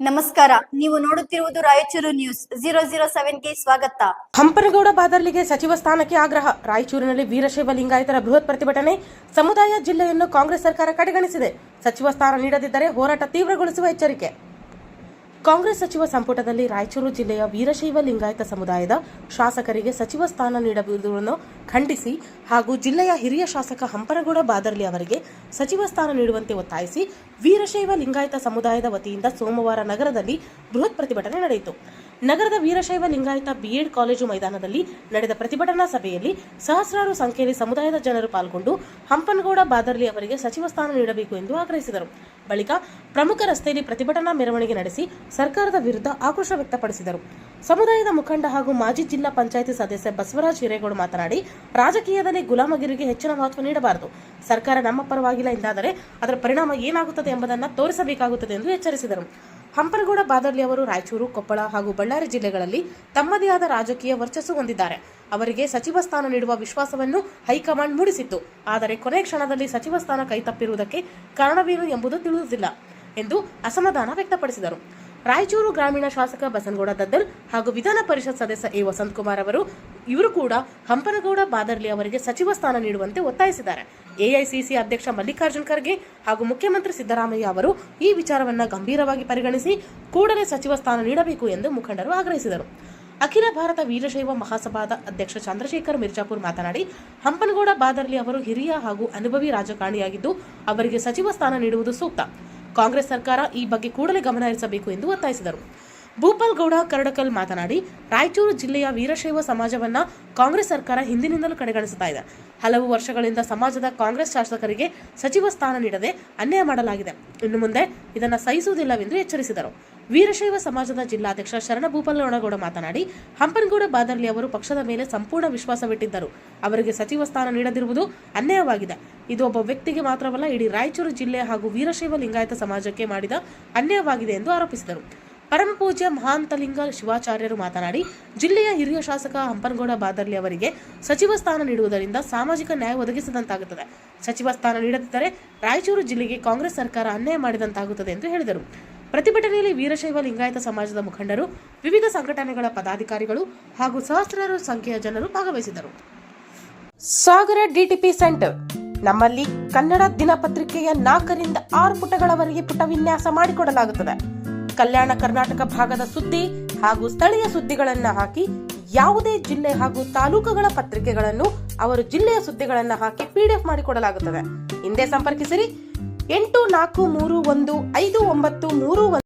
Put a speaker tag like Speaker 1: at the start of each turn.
Speaker 1: ನಮಸ್ಕಾರ, ನೀವು ನೋಡುತ್ತಿರುವುದು ರಾಯಚೂರು ನ್ಯೂಸ್ 007ಗೆ ಸ್ವಾಗತ.
Speaker 2: ಹಂಪನಗೌಡ ಬಾದರ್ಲಿಗೆ ಸಚಿವ ಸ್ಥಾನಕ್ಕೆ ಆಗ್ರಹ. ರಾಯಚೂರಿನಲ್ಲಿ ವೀರಶೈವ ಲಿಂಗಾಯತರ ಬೃಹತ್ ಪ್ರತಿಭಟನೆ. ಸಮುದಾಯ ಜಿಲ್ಲೆಯನ್ನು ಕಾಂಗ್ರೆಸ್ ಸರ್ಕಾರ ಕಡೆಗಣಿಸಿದೆ. ಸಚಿವ ಸ್ಥಾನ ನೀಡದಿದ್ದರೆ ಹೋರಾಟ ತೀವ್ರಗೊಳಿಸುವ ಎಚ್ಚರಿಕೆ. ಕಾಂಗ್ರೆಸ್ ಸಚಿವ ಸಂಪುಟದಲ್ಲಿ ರಾಯಚೂರು ಜಿಲ್ಲೆಯ ವೀರಶೈವ ಲಿಂಗಾಯತ ಸಮುದಾಯದ ಶಾಸಕರಿಗೆ ಸಚಿವ ಸ್ಥಾನ ನೀಡುವುದನ್ನು ಖಂಡಿಸಿ ಹಾಗೂ ಜಿಲ್ಲೆಯ ಹಿರಿಯ ಶಾಸಕ ಹಂಪನಗೌಡ ಬಾದರ್ಲಿ ಅವರಿಗೆ ಸಚಿವ ಸ್ಥಾನ ನೀಡುವಂತೆ ಒತ್ತಾಯಿಸಿ ವೀರಶೈವ ಲಿಂಗಾಯತ ಸಮುದಾಯದ ವತಿಯಿಂದ ಸೋಮವಾರ ನಗರದಲ್ಲಿ ಬೃಹತ್ ಪ್ರತಿಭಟನೆ ನಡೆಯಿತು. ನಗರದ ವೀರಶೈವ ಲಿಂಗಾಯತ ಬಿಎಡ್ ಕಾಲೇಜು ಮೈದಾನದಲ್ಲಿ ನಡೆದ ಪ್ರತಿಭಟನಾ ಸಭೆಯಲ್ಲಿ ಸಹಸ್ರಾರು ಸಂಖ್ಯೆಯಲ್ಲಿ ಸಮುದಾಯದ ಜನರು ಪಾಲ್ಗೊಂಡು ಹಂಪನಗೌಡ ಬಾದರ್ಲಿ ಅವರಿಗೆ ಸಚಿವ ಸ್ಥಾನ ನೀಡಬೇಕು ಎಂದು ಆಗ್ರಹಿಸಿದರು. ಬಳಿಕ ಪ್ರಮುಖ ರಸ್ತೆಯಲ್ಲಿ ಪ್ರತಿಭಟನಾ ಮೆರವಣಿಗೆ ನಡೆಸಿ ಸರ್ಕಾರದ ವಿರುದ್ಧ ಆಕ್ರೋಶ ವ್ಯಕ್ತಪಡಿಸಿದರು. ಸಮುದಾಯದ ಮುಖಂಡ ಹಾಗೂ ಮಾಜಿ ಜಿಲ್ಲಾ ಪಂಚಾಯಿತಿ ಸದಸ್ಯ ಬಸವರಾಜ್ ಹಿರೇಗೌಡ ಮಾತನಾಡಿ, ರಾಜಕೀಯದಲ್ಲಿ ಗುಲಾಮಗಿರಿಗೆ ಹೆಚ್ಚಿನ ಮಹತ್ವ ನೀಡಬಾರದು. ಸರ್ಕಾರ ನಮ್ಮ ಪರವಾಗಿಲ್ಲ ಎಂದಾದರೆ ಅದರ ಪರಿಣಾಮ ಏನಾಗುತ್ತದೆ ಎಂಬುದನ್ನು ತೋರಿಸಬೇಕಾಗುತ್ತದೆ ಎಂದು ಎಚ್ಚರಿಸಿದರು. ಹಂಪನಗೌಡ ಬಾದರ್ಲಿ ಅವರು ರಾಯಚೂರು, ಕೊಪ್ಪಳ ಹಾಗೂ ಬಳ್ಳಾರಿ ಜಿಲ್ಲೆಗಳಲ್ಲಿ ತಮ್ಮದೇ ಆದ ರಾಜಕೀಯ ವರ್ಚಸ್ಸು ಹೊಂದಿದ್ದಾರೆ. ಅವರಿಗೆ ಸಚಿವ ಸ್ಥಾನ ನೀಡುವ ವಿಶ್ವಾಸವನ್ನು ಹೈಕಮಾಂಡ್ ಮೂಡಿಸಿತ್ತು. ಆದರೆ ಕೊನೆ ಕ್ಷಣದಲ್ಲಿ ಸಚಿವ ಸ್ಥಾನ ಕೈತಪ್ಪಿರುವುದಕ್ಕೆ ಕಾರಣವೇನು ಎಂಬುದು ತಿಳಿಯುವುದಿಲ್ಲ ಎಂದು ಅಸಮಾಧಾನ ವ್ಯಕ್ತಪಡಿಸಿದರು. ರಾಯಚೂರು ಗ್ರಾಮೀಣ ಶಾಸಕ ಬಸನಗೌಡ ದದ್ದಲ್ ಹಾಗೂ ವಿಧಾನ ಪರಿಷತ್ ಸದಸ್ಯ ಎ ವಸಂತಕುಮಾರ್ ಇವರು ಕೂಡ ಹಂಪನಗೌಡ ಬಾದರ್ಲಿ ಅವರಿಗೆ ಸಚಿವ ಸ್ಥಾನ ನೀಡುವಂತೆ ಒತ್ತಾಯಿಸಿದ್ದಾರೆ. ಎಐಸಿಸಿ ಅಧ್ಯಕ್ಷ ಮಲ್ಲಿಕಾರ್ಜುನ್ ಖರ್ಗೆ ಹಾಗೂ ಮುಖ್ಯಮಂತ್ರಿ ಸಿದ್ದರಾಮಯ್ಯ ಅವರು ಈ ವಿಚಾರವನ್ನು ಗಂಭೀರವಾಗಿ ಪರಿಗಣಿಸಿ ಕೂಡಲೇ ಸಚಿವ ಸ್ಥಾನ ನೀಡಬೇಕು ಎಂದು ಮುಖಂಡರು ಆಗ್ರಹಿಸಿದರು. ಅಖಿಲ ಭಾರತ ವೀರಶೈವ ಮಹಾಸಭಾದ ಅಧ್ಯಕ್ಷ ಚಂದ್ರಶೇಖರ್ ಮಿರ್ಜಾಪುರ್ ಮಾತನಾಡಿ, ಹಂಪನಗೌಡ ಬಾದರ್ಲಿ ಅವರು ಹಿರಿಯ ಹಾಗೂ ಅನುಭವಿ ರಾಜಕಾರಣಿಯಾಗಿದ್ದು ಅವರಿಗೆ ಸಚಿವ ಸ್ಥಾನ ನೀಡುವುದು ಸೂಕ್ತ. ಕಾಂಗ್ರೆಸ್ ಸರ್ಕಾರ ಈ ಬಗ್ಗೆ ಕೂಡಲೇ ಗಮನ ಹರಿಸಬೇಕು ಎಂದು ಒತ್ತಾಯಿಸಿದರು. ಭೂಪಾಲ್ ಗೌಡ ಕರಡಕಲ್ ಮಾತನಾಡಿ, ರಾಯಚೂರು ಜಿಲ್ಲೆಯ ವೀರಶೈವ ಸಮಾಜವನ್ನ ಕಾಂಗ್ರೆಸ್ ಸರ್ಕಾರ ಹಿಂದಿನಿಂದಲೂ ಕಡೆಗಣಿಸುತ್ತಾ ಇದೆ. ಹಲವು ವರ್ಷಗಳಿಂದ ಸಮಾಜದ ಕಾಂಗ್ರೆಸ್ ಶಾಸಕರಿಗೆ ಸಚಿವ ಸ್ಥಾನ ನೀಡದೆ ಅನ್ಯಾಯ ಮಾಡಲಾಗಿದೆ. ಇನ್ನು ಮುಂದೆ ಇದನ್ನು ಸಹಿಸುವುದಿಲ್ಲವೆಂದು ಎಚ್ಚರಿಸಿದರು. ವೀರಶೈವ ಸಮಾಜದ ಜಿಲ್ಲಾಧ್ಯಕ್ಷ ಶರಣ ಭೂಪಾಲಗೌಡ ಮಾತನಾಡಿ, ಹಂಪನಗೌಡ ಬಾದರ್ಲಿ ಅವರು ಪಕ್ಷದ ಮೇಲೆ ಸಂಪೂರ್ಣ ವಿಶ್ವಾಸವಿಟ್ಟಿದ್ದರು. ಅವರಿಗೆ ಸಚಿವ ಸ್ಥಾನ ನೀಡದಿರುವುದು ಅನ್ಯಾಯವಾಗಿದೆ. ಇದು ಒಬ್ಬ ವ್ಯಕ್ತಿಗೆ ಮಾತ್ರವಲ್ಲ, ಇಡೀ ರಾಯಚೂರು ಜಿಲ್ಲೆ ಹಾಗೂ ವೀರಶೈವ ಲಿಂಗಾಯತ ಸಮಾಜಕ್ಕೆ ಮಾಡಿದ ಅನ್ಯಾಯವಾಗಿದೆ ಎಂದು ಆರೋಪಿಸಿದರು. ಪರಮಪೂಜ್ಯ ಮಹಾಂತಲಿಂಗ ಶಿವಾಚಾರ್ಯರು ಮಾತನಾಡಿ, ಜಿಲ್ಲೆಯ ಹಿರಿಯ ಶಾಸಕ ಹಂಪನಗೌಡ ಬಾದರ್ಲಿ ಅವರಿಗೆ ಸಚಿವ ಸ್ಥಾನ ನೀಡುವುದರಿಂದ ಸಾಮಾಜಿಕ ನ್ಯಾಯ ಒದಗಿಸಿದಂತಾಗುತ್ತದೆ. ಸಚಿವ ಸ್ಥಾನ ನೀಡದಿದ್ದರೆ ರಾಯಚೂರು ಜಿಲ್ಲೆಗೆ ಕಾಂಗ್ರೆಸ್ ಸರ್ಕಾರ ಅನ್ಯಾಯ ಮಾಡಿದಂತಾಗುತ್ತದೆ ಎಂದು ಹೇಳಿದರು. ಪ್ರತಿಭಟನೆಯಲ್ಲಿ ವೀರಶೈವ ಲಿಂಗಾಯತ ಸಮಾಜದ ಮುಖಂಡರು, ವಿವಿಧ ಸಂಘಟನೆಗಳ ಪದಾಧಿಕಾರಿಗಳು ಹಾಗೂ ಸಹಸ್ರಾರು ಸಂಖ್ಯೆಯ ಜನರು ಭಾಗವಹಿಸಿದರು. ಸಾಗರ ಡಿಟಿಪಿ ಸೆಂಟರ್ ನಮ್ಮಲ್ಲಿ ಕನ್ನಡ ದಿನಪತ್ರಿಕೆಯ 4 ರಿಂದ 6 ಪುಟಗಳವರೆಗೆ ಪುಟ ವಿನ್ಯಾಸ ಮಾಡಿಕೊಡಲಾಗುತ್ತದೆ. ಕಲ್ಯಾಣ ಕರ್ನಾಟಕ ಭಾಗದ ಸುದ್ದಿ ಹಾಗೂ ಸ್ಥಳೀಯ ಸುದ್ದಿಗಳನ್ನು ಹಾಕಿ, ಯಾವುದೇ ಜಿಲ್ಲೆ ಹಾಗೂ ತಾಲೂಕುಗಳ ಪತ್ರಿಕೆಗಳನ್ನು ಅವರು ಜಿಲ್ಲೆಯ ಸುದ್ದಿಗಳನ್ನು ಹಾಕಿ PDF ಮಾಡಿಕೊಡಲಾಗುತ್ತದೆ. ಹಿಂದೆ ಸಂಪರ್ಕಿಸಿರಿ 84315931